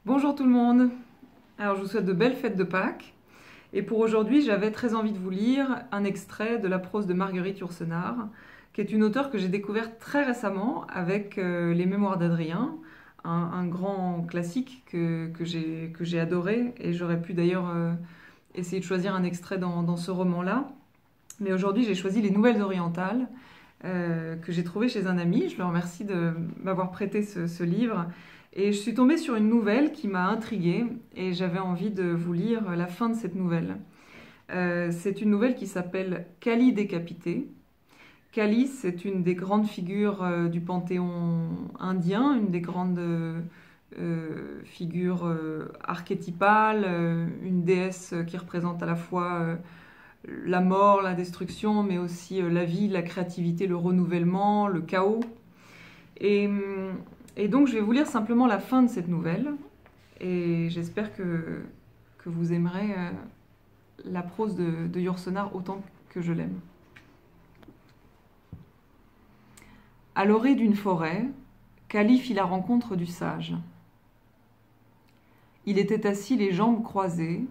Bonjour tout le monde. Alors je vous souhaite de belles fêtes de Pâques. Et pour aujourd'hui, j'avais très envie de vous lire un extrait de la prose de Marguerite Yourcenar, qui est une auteure que j'ai découverte très récemment avec Les Mémoires d'Adrien, un grand classique que j'ai adoré. Et j'aurais pu d'ailleurs essayer de choisir un extrait dans ce roman-là. Mais aujourd'hui, j'ai choisi Les Nouvelles Orientales, que j'ai trouvé chez un ami. Je le remercie de m'avoir prêté ce livre. Et je suis tombée sur une nouvelle qui m'a intriguée et j'avais envie de vous lire la fin de cette nouvelle. C'est une nouvelle qui s'appelle Kali décapité. Kali, c'est une des grandes figures du panthéon indien, une des grandes figures archétypales, une déesse qui représente à la fois la mort, la destruction, mais aussi la vie, la créativité, le renouvellement, le chaos. Et, et donc je vais vous lire simplement la fin de cette nouvelle, et j'espère que vous aimerez la prose de Yourcenar autant que je l'aime. À l'orée d'une forêt, Kali fit la rencontre du sage. Il était assis les jambes croisées,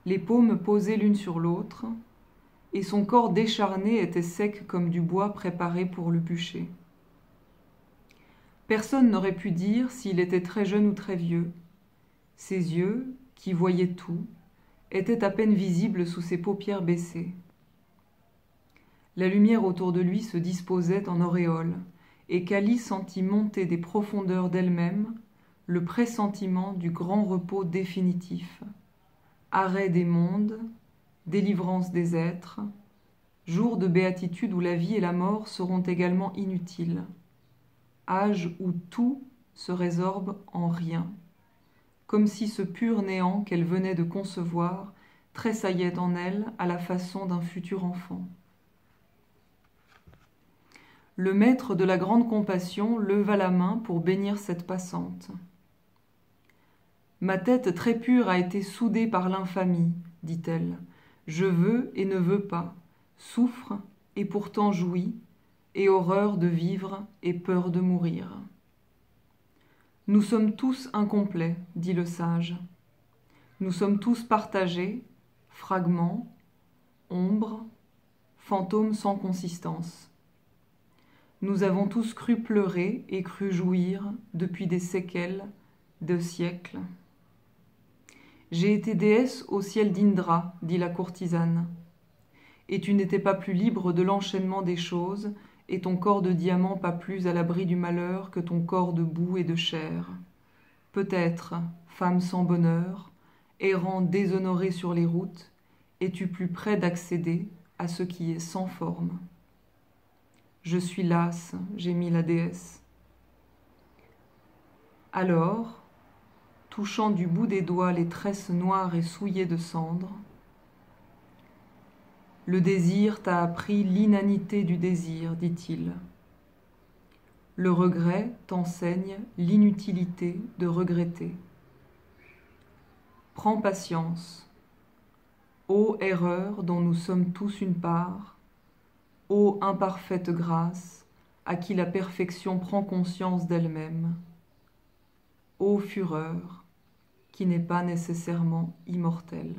les paumes posées l'une sur l'autre, et son corps décharné était sec comme du bois préparé pour le bûcher. Personne n'aurait pu dire s'il était très jeune ou très vieux. Ses yeux, qui voyaient tout, étaient à peine visibles sous ses paupières baissées. La lumière autour de lui se disposait en auréole, et Kali sentit monter des profondeurs d'elle-même le pressentiment du grand repos définitif, arrêt des mondes, délivrance des êtres, jour de béatitude où la vie et la mort seront également inutiles, âge où tout se résorbe en rien, comme si ce pur néant qu'elle venait de concevoir tressaillait en elle à la façon d'un futur enfant. Le maître de la grande compassion leva la main pour bénir cette passante. « Ma tête très pure a été soudée par l'infamie, dit-elle. Je veux et ne veux pas, souffre et pourtant jouis, et horreur de vivre et peur de mourir. Nous sommes tous incomplets, dit le sage. Nous sommes tous partagés, fragments, ombres, fantômes sans consistance. Nous avons tous cru pleurer et cru jouir depuis des séquelles de siècles. J'ai été déesse au ciel d'Indra, dit la courtisane. Et tu n'étais pas plus libre de l'enchaînement des choses, et ton corps de diamant pas plus à l'abri du malheur que ton corps de boue et de chair. Peut-être, femme sans bonheur, errant déshonorée sur les routes, es-tu plus près d'accéder à ce qui est sans forme. Je suis lasse, gémit la déesse. Alors, touchant du bout des doigts les tresses noires et souillées de cendre, le désir t'a appris l'inanité du désir, dit-il. Le regret t'enseigne l'inutilité de regretter. Prends patience, ô erreur dont nous sommes tous une part, ô imparfaite grâce à qui la perfection prend conscience d'elle-même, ô fureur qui n'est pas nécessairement immortelle.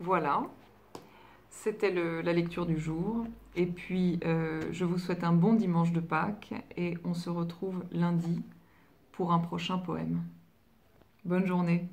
Voilà, c'était la lecture du jour. Et puis, je vous souhaite un bon dimanche de Pâques et on se retrouve lundi pour un prochain poème. Bonne journée.